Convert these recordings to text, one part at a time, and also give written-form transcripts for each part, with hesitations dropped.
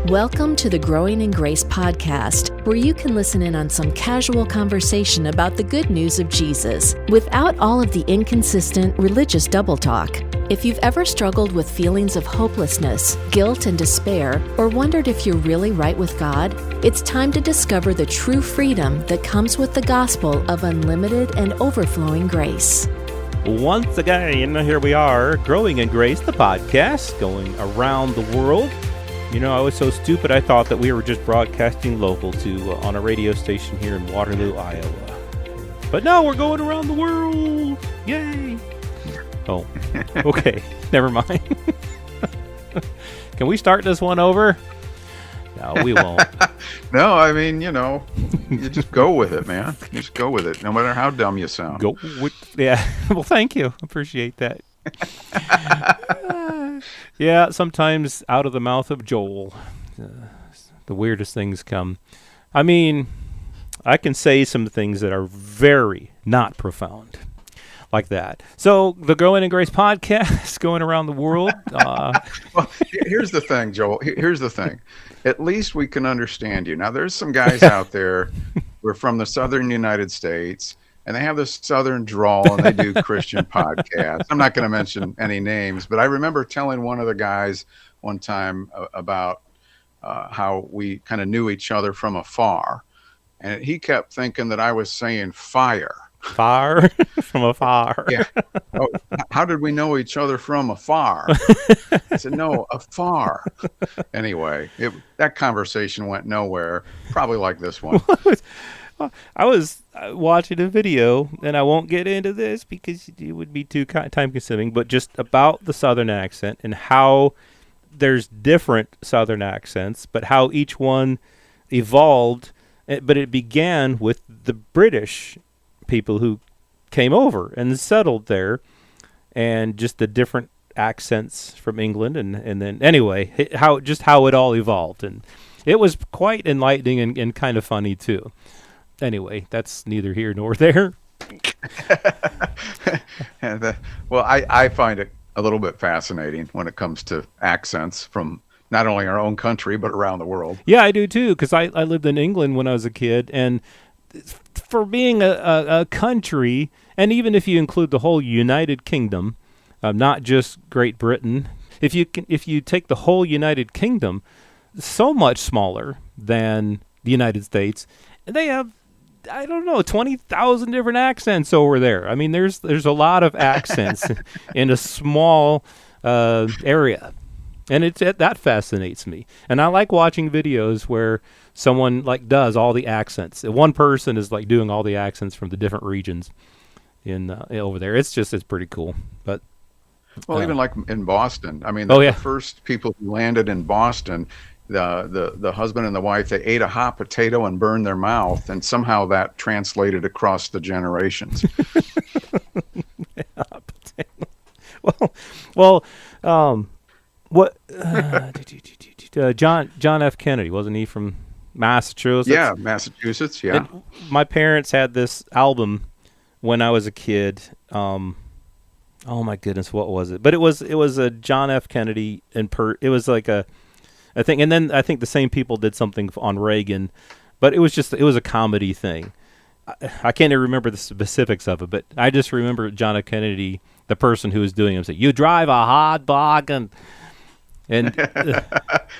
Welcome to the Growing in Grace podcast, where you can listen in on some casual conversation about the good news of Jesus without all of the inconsistent religious double talk. If you've ever struggled with feelings of hopelessness, guilt, and despair, or wondered if you're really right with God, it's time to discover the true freedom that comes with the gospel of unlimited and overflowing grace. Once again, here we are, Growing in Grace, the podcast, going around the world. You know, I was so stupid, I thought that we were just broadcasting local to on a radio station here in Waterloo, Iowa. But no, we're going around the world. Yay! Oh, okay. Never mind. Can we start this one over? No, we won't. No, I mean, you know, you just go with it, man. You just go with it, no matter how dumb you sound. Yeah. Well, thank you. Appreciate that. Yeah, sometimes out of the mouth of Joel, the weirdest things come. I mean, I can say some things that are very not profound, like that. So, the Growing in Grace podcast, going around the world. Well, here's the thing, Joel. Here's the thing. At least we can understand you. Now, there's some guys out there who are from the southern United States, and they have this southern drawl, and they do Christian podcasts. I'm not going to mention any names, but I remember telling one of the guys one time about how we kind of knew each other from afar, and he kept thinking that I was saying fire. Far from afar. Yeah. Oh, how did we know each other from afar? I said, no, afar. Anyway, that conversation went nowhere, probably like this one. I was watching a video, and I won't get into this because it would be too time-consuming, but just about the Southern accent and how there's different Southern accents, but how each one evolved. But it began with the British people who came over and settled there, and just the different accents from England, and then anyway, how it all evolved, and it was quite enlightening and kind of funny too. Anyway, that's neither here nor there. Well, I find it a little bit fascinating when it comes to accents from not only our own country, but around the world. Yeah, I do too, because I lived in England when I was a kid, and for being a country, and even if you include the whole United Kingdom, not just Great Britain, if you take the whole United Kingdom, so much smaller than the United States, and they have, I don't know, 20,000 different accents over there. I mean, there's a lot of accents in a small area, and that fascinates me. And I like watching videos where someone like does all the accents. One person is like doing all the accents from the different regions in over there. It's pretty cool. But well, even like in Boston, I mean, the first people who landed in Boston, the husband and the wife, they ate a hot potato and burned their mouth, and somehow that translated across the generations. Hot potato. Well, what? John F. Kennedy, wasn't he from Massachusetts? Yeah, Massachusetts. Yeah. My parents had this album when I was a kid. Oh my goodness, what was it? But it was a John F. Kennedy it was like a thing, and then I think the same people did something on Reagan, but it was a comedy thing. I can't even remember the specifics of it, but I just remember John F. Kennedy, the person who was doing it, said, "You drive a hot dog," and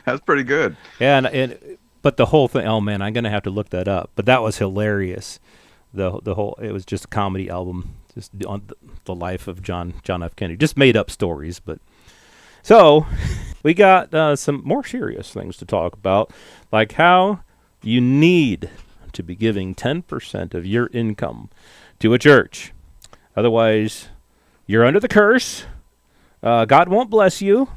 that's pretty good. Yeah, but the whole thing, oh man, I'm gonna have to look that up. But that was hilarious. The whole, it was just a comedy album, just on the life of John F. Kennedy, just made up stories. But so we got some more serious things to talk about, like how you need to be giving 10% of your income to a church, otherwise you're under the curse. God won't bless you,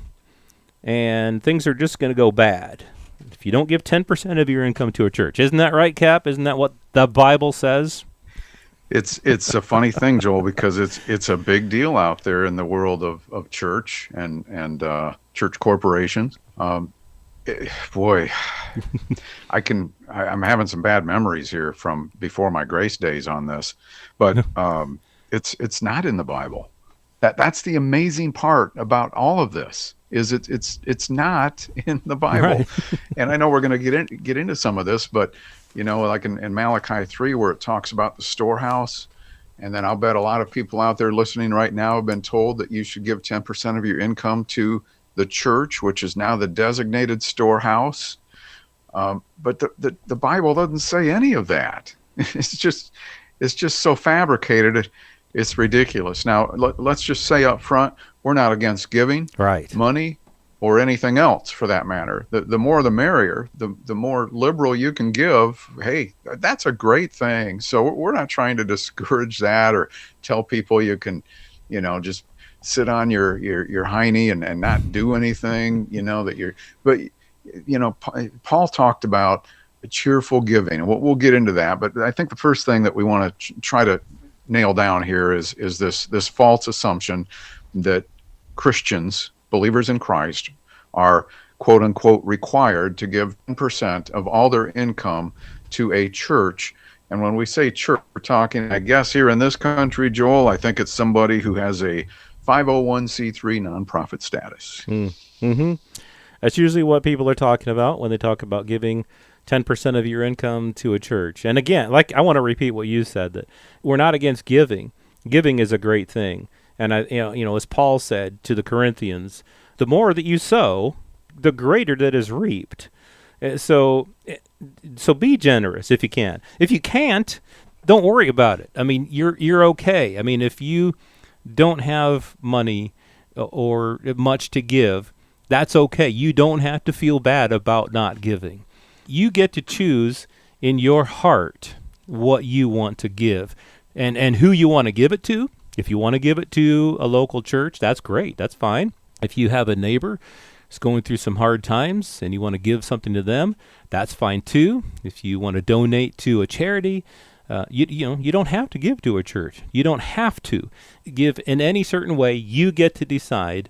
and things are just going to go bad if you don't give 10% of your income to a church. Isn't that right, Cap? Isn't that what the Bible says? It's a funny thing, Joel, because it's a big deal out there in the world of church and church corporations. Boy, I'm having some bad memories here from before my grace days on this, but it's not in the Bible. That's the amazing part about all of this, is it's not in the Bible. Right. And I know we're going to get into some of this, but like in Malachi 3, where it talks about the storehouse, and then I'll bet a lot of people out there listening right now have been told that you should give 10% of your income to the church, which is now the designated storehouse. But the Bible doesn't say any of that. It's just so fabricated. It's ridiculous. Now, let's just say up front, we're not against giving money or anything else for that matter. The more the merrier. The more liberal you can give, hey, that's a great thing. So we're not trying to discourage that or tell people you can, just sit on your hiney and not do anything, Paul talked about a cheerful giving, and we'll get into that. But I think the first thing that we want to try to nail down here is this false assumption that Christians, believers in Christ, are quote unquote required to give 10% of all their income to a church. And when we say church, we're talking, I guess here in this country, Joel, I think it's somebody who has a 501c3 nonprofit status. Mm-hmm. That's usually what people are talking about when they talk about giving 10% of your income to a church. And again, I want to repeat what you said, that we're not against giving. Giving is a great thing. And as Paul said to the Corinthians, the more that you sow, the greater that is reaped. So be generous if you can. If you can't, don't worry about it. I mean, you're okay. I mean, if you don't have money or much to give, that's okay. You don't have to feel bad about not giving. You get to choose in your heart what you want to give and who you want to give it to. If you want to give it to a local church, that's great. That's fine. If you have a neighbor who's going through some hard times and you want to give something to them, that's fine too. If you want to donate to a charity, you don't have to give to a church. You don't have to give in any certain way. You get to decide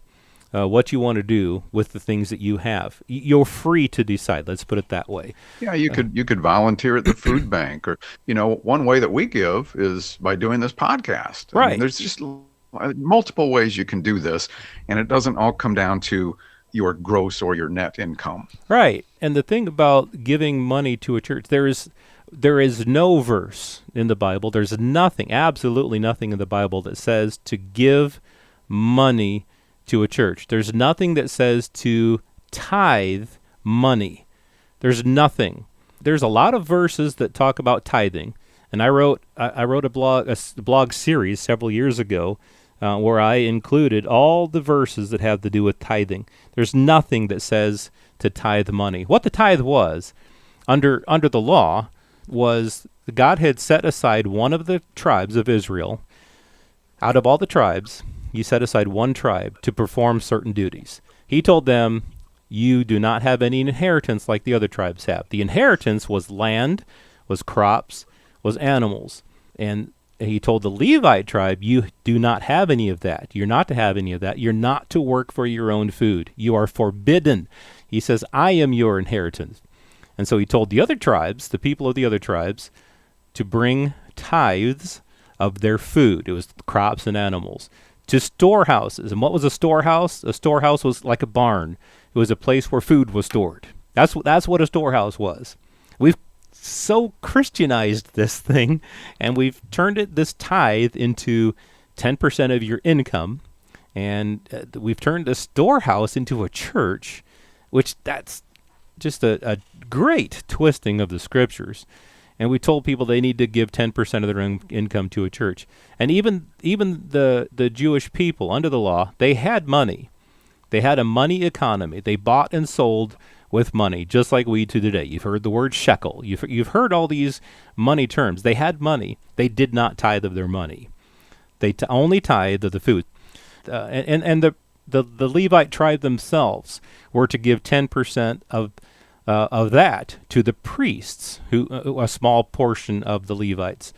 what you want to do with the things that you have. You're free to decide. Let's put it that way. Yeah, you could volunteer at the food bank, or one way that we give is by doing this podcast. Right. I mean, there's just multiple ways you can do this, and it doesn't all come down to your gross or your net income. Right. And the thing about giving money to a church, there is no verse in the Bible. There's nothing, absolutely nothing in the Bible that says to give money to a church. There's nothing that says to tithe money. There's nothing. There's a lot of verses that talk about tithing, and I wrote a blog series several years ago where I included all the verses that have to do with tithing. There's nothing that says to tithe money. What the tithe was under the law was God had set aside one of the tribes of Israel. Out of all the tribes, he set aside one tribe to perform certain duties. He told them, you do not have any inheritance like the other tribes have. The inheritance was land, was crops, was animals. And he told the Levite tribe, you do not have any of that. You're not to have any of that. You're not to work for your own food. You are forbidden. He says, I am your inheritance. And so he told the other tribes, the people of the other tribes, to bring tithes of their food. It was crops and animals. To storehouses. And what was a storehouse? A storehouse was like a barn. It was a place where food was stored. That's what a storehouse was. We've so Christianized this thing, and we've turned this tithe into 10% of your income, and we've turned the storehouse into a church, which that's just a great twisting of the scriptures. And we told people they need to give 10% of their own income to a church. And even the Jewish people under the law, they had money. They had a money economy. They bought and sold with money, just like we do today. You've heard the word shekel. You've heard all these money terms. They had money. They did not tithe of their money. They only tithe of the food. And the Levite tribe themselves were to give 10% of that to the priests, who a small portion of the Levites.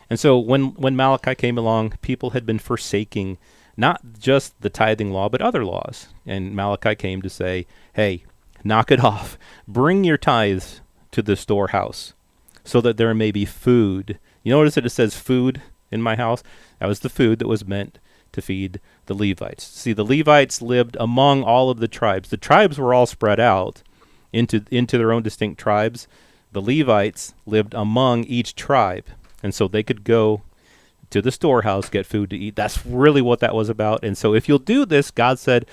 And so when Malachi came along, people had been forsaking not just the tithing law, but other laws. And Malachi came to say, hey, knock it off. Bring your tithes to the storehouse so that there may be food. You notice that it says food in my house? That was the food that was meant to feed the Levites. See, the Levites lived among all of the tribes. The tribes were all spread out into their own distinct tribes. The Levites lived among each tribe, and so they could go to the storehouse, get food to eat. That's really what that was about. And so if you'll do this, God said,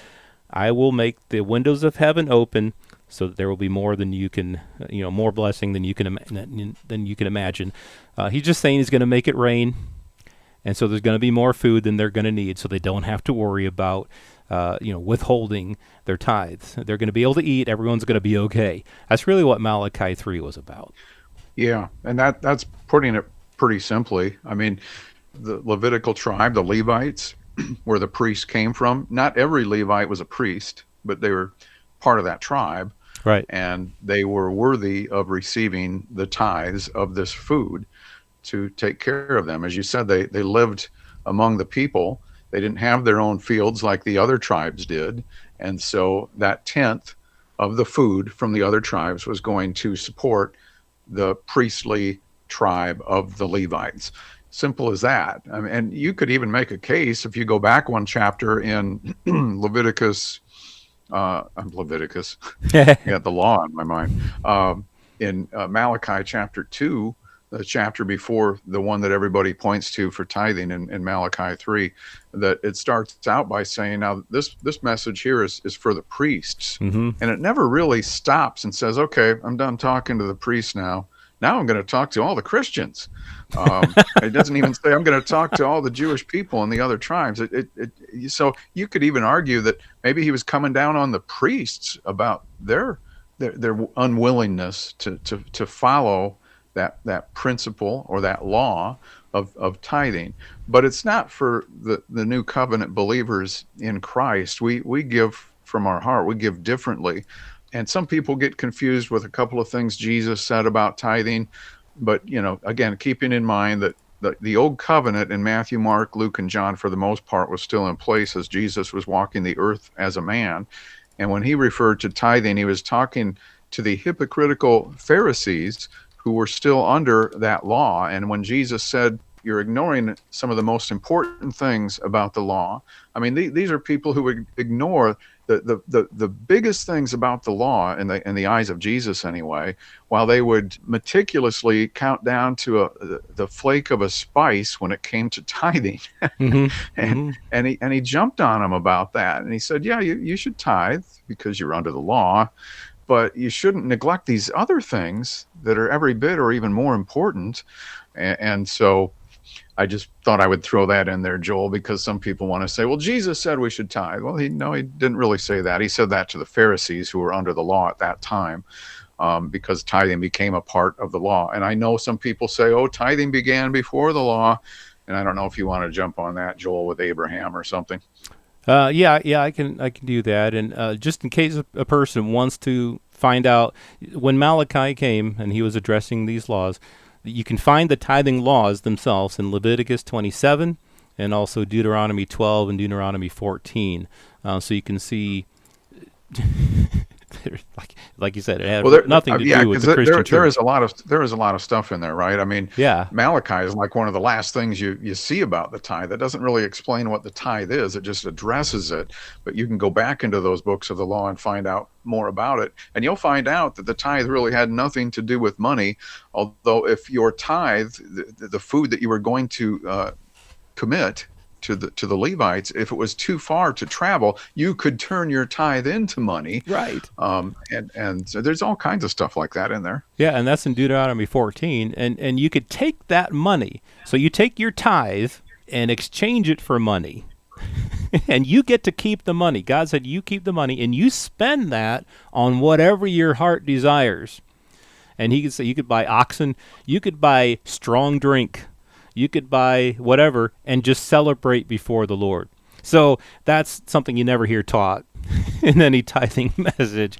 I will make the windows of heaven open so that there will be more than you can, more blessing than you can imagine. He's just saying he's going to make it rain, and so there's going to be more food than they're going to need, so they don't have to worry about, withholding their tithes. They're going to be able to eat. Everyone's going to be okay. That's really what Malachi 3 was about. Yeah, and that's putting it pretty simply. I mean, the Levitical tribe, the Levites, where the priests came from, not every Levite was a priest, but they were part of that tribe. Right. And they were worthy of receiving the tithes of this food to take care of them. As you said, they lived among the people. They didn't have their own fields like the other tribes did. And so that tenth of the food from the other tribes was going to support the priestly tribe of the Levites. Simple as that. I mean, and you could even make a case if you go back one chapter in Leviticus. I got the law in my mind. In Malachi chapter 2, the chapter before the one that everybody points to for tithing in Malachi 3, that it starts out by saying, now this message here is for the priests. Mm-hmm. And it never really stops and says, okay, I'm done talking to the priests now. Now I'm going to talk to all the Christians. It doesn't even say I'm going to talk to all the Jewish people and the other tribes. So you could even argue that maybe he was coming down on the priests about their unwillingness to follow that principle or that law of tithing. But it's not for the new covenant believers in Christ. We give from our heart. We give differently. And some people get confused with a couple of things Jesus said about tithing. But, again, keeping in mind that the old covenant in Matthew, Mark, Luke, and John, for the most part, was still in place as Jesus was walking the earth as a man. And when he referred to tithing, he was talking to the hypocritical Pharisees who were still under that law. And when Jesus said, you're ignoring some of the most important things about the law. I mean, these are people who would ignore the biggest things about the law in the eyes of Jesus anyway, while they would meticulously count down to the flake of a spice when it came to tithing. Mm-hmm. And he jumped on them about that. And he said, yeah, you should tithe because you're under the law, but you shouldn't neglect these other things that are every bit or even more important. And so I just thought I would throw that in there, Joel, because some people want to say, well, Jesus said we should tithe. Well, he didn't really say that. He said that to the Pharisees who were under the law at that time, because tithing became a part of the law. And I know some people say, oh, tithing began before the law. And I don't know if you want to jump on that, Joel, with Abraham or something. Yeah, I can do that. And just in case a person wants to find out, when Malachi came and he was addressing these laws, you can find the tithing laws themselves in Leviticus 27 and also Deuteronomy 12 and Deuteronomy 14. So you can see, like you said, it had nothing to do with the Christian church. There is a lot of stuff in there, right? I mean, yeah. Malachi is like one of the last things you see about the tithe. That doesn't really explain what the tithe is. It just addresses it. But you can go back into those books of the law and find out more about it. And you'll find out that the tithe really had nothing to do with money. Although if your tithe, the food that you were going to commit to the Levites, if it was too far to travel, you could turn your tithe into money. Right. And so there's all kinds of stuff like that in there. Yeah, and that's in Deuteronomy 14. And you could take that money. So you take your tithe and exchange it for money. And you get to keep the money. God said you keep the money and you spend that on whatever your heart desires. And he could say you could buy oxen, you could buy strong drink, you could buy whatever and just celebrate before the Lord. So that's something you never hear taught in any tithing message.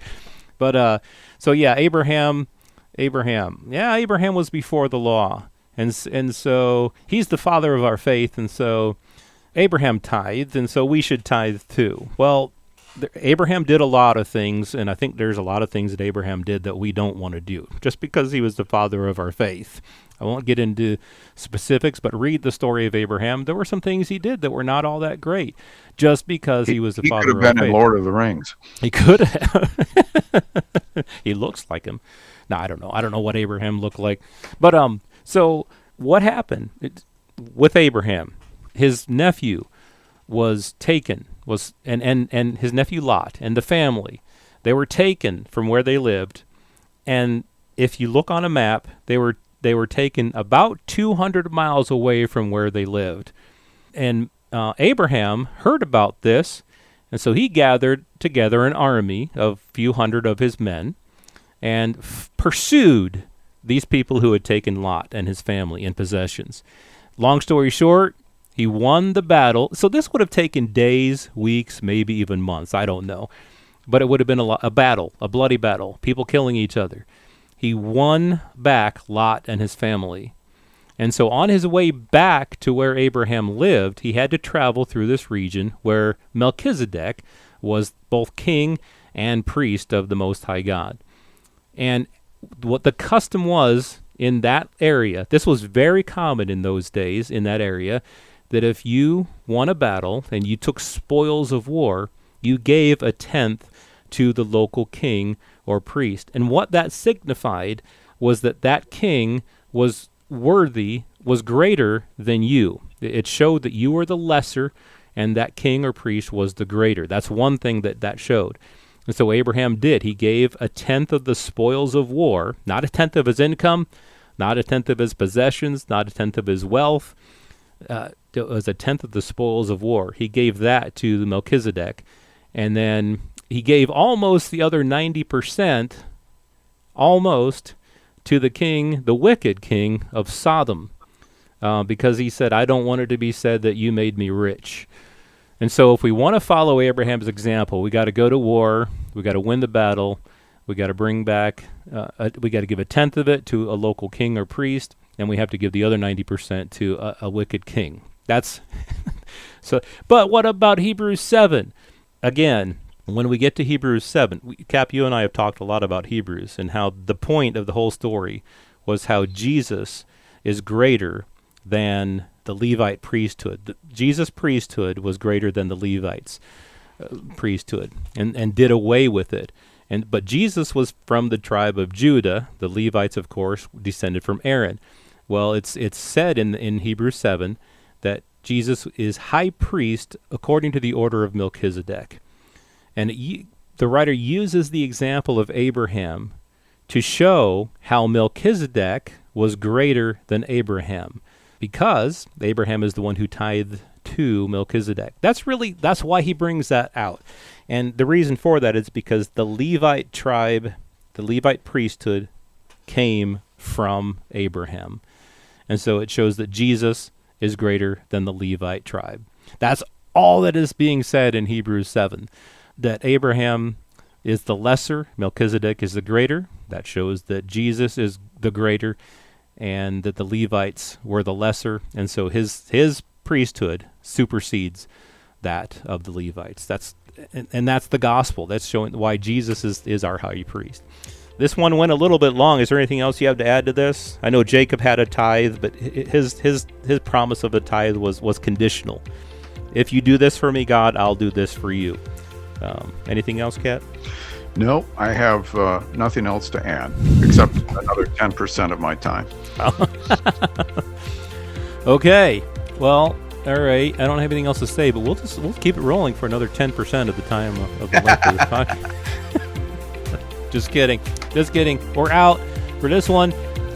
But so yeah, Abraham. Yeah, Abraham was before the law. And so he's the father of our faith, and so Abraham tithed, and so we should tithe too. Well, Abraham did a lot of things, and I think there's a lot of things that Abraham did that we don't want to do, just because he was the father of our faith. I won't get into specifics, but read the story of Abraham. There were some things he did that were not all that great, just because he was the father of our faith. He could have been in Lord of the Rings. He could have. He looks like him. No, I don't know. I don't know what Abraham looked like. But so what happened with Abraham? His nephew was taken, and his nephew Lot and the family, they were taken from where they lived. And if you look on a map, they were taken about 200 miles away from where they lived. And Abraham heard about this, and so he gathered together an army of a few hundred of his men and pursued these people who had taken Lot and his family and possessions. Long story short, he won the battle. So this would have taken days, weeks, maybe even months. I don't know. But it would have been a battle, a bloody battle, people killing each other. He won back Lot and his family. And so on his way back to where Abraham lived, he had to travel through this region where Melchizedek was both king and priest of the Most High God. And what the custom was in that area, this was very common in those days in that area, that if you won a battle and you took spoils of war, you gave a tenth to the local king or priest. And what that signified was that that king was worthy, was greater than you. It showed that you were the lesser and that king or priest was the greater. That's one thing that showed. And so Abraham did. He gave a tenth of the spoils of war, not a tenth of his income, not a tenth of his possessions, not a tenth of his wealth. It was a tenth of the spoils of war. He gave that to Melchizedek. And then he gave almost the other 90%, almost, to the king, the wicked king of Sodom, because he said, I don't want it to be said that you made me rich. And so if we want to follow Abraham's example, we got to go to war, we got to win the battle, we got to bring back, we got to give a tenth of it to a local king or priest, and we have to give the other 90% to a wicked king. That's so. But what about Hebrews 7? Again, when we get to Hebrews 7, Cap, you and I have talked a lot about Hebrews and how the point of the whole story was how Jesus is greater than the Levite priesthood. Jesus' priesthood was greater than the Levites' priesthood and did away with it. But Jesus was from the tribe of Judah. The Levites, of course, descended from Aaron. Well, it's said in Hebrews 7 that Jesus is high priest according to the order of Melchizedek. And the writer uses the example of Abraham to show how Melchizedek was greater than Abraham, because Abraham is the one who tithed to Melchizedek. That's why he brings that out. And the reason for that is because the Levite tribe, the Levite priesthood, came from Abraham. And so it shows that Jesus is greater than the Levite tribe. That's all that is being said in Hebrews 7. That Abraham is the lesser, Melchizedek is the greater. That shows that Jesus is the greater, and that the Levites were the lesser. And so his priesthood supersedes that of the Levites. That's the gospel. That's showing why Jesus is our high priest. This one went a little bit long. Is there anything else you have to add to this? I know Jacob had a tithe, but his promise of a tithe was conditional. If you do this for me, God, I'll do this for you. Anything else, Kat? No, I have nothing else to add except another 10% of my time. Okay. Well, all right. I don't have anything else to say, but we'll keep it rolling for another 10% of the time of the length of this podcast. Just kidding. We're out for this one.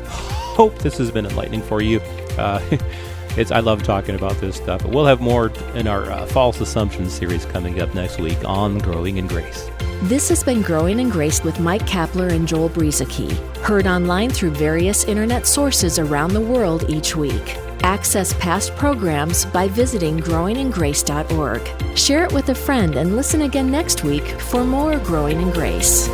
Hope this has been enlightening for you. I love talking about this stuff. But we'll have more in our False Assumptions series coming up next week on Growing in Grace. This has been Growing in Grace with Mike Kapler and Joel Brieseke, heard online through various internet sources around the world each week. Access past programs by visiting growingingrace.org. Share it with a friend and listen again next week for more Growing in Grace.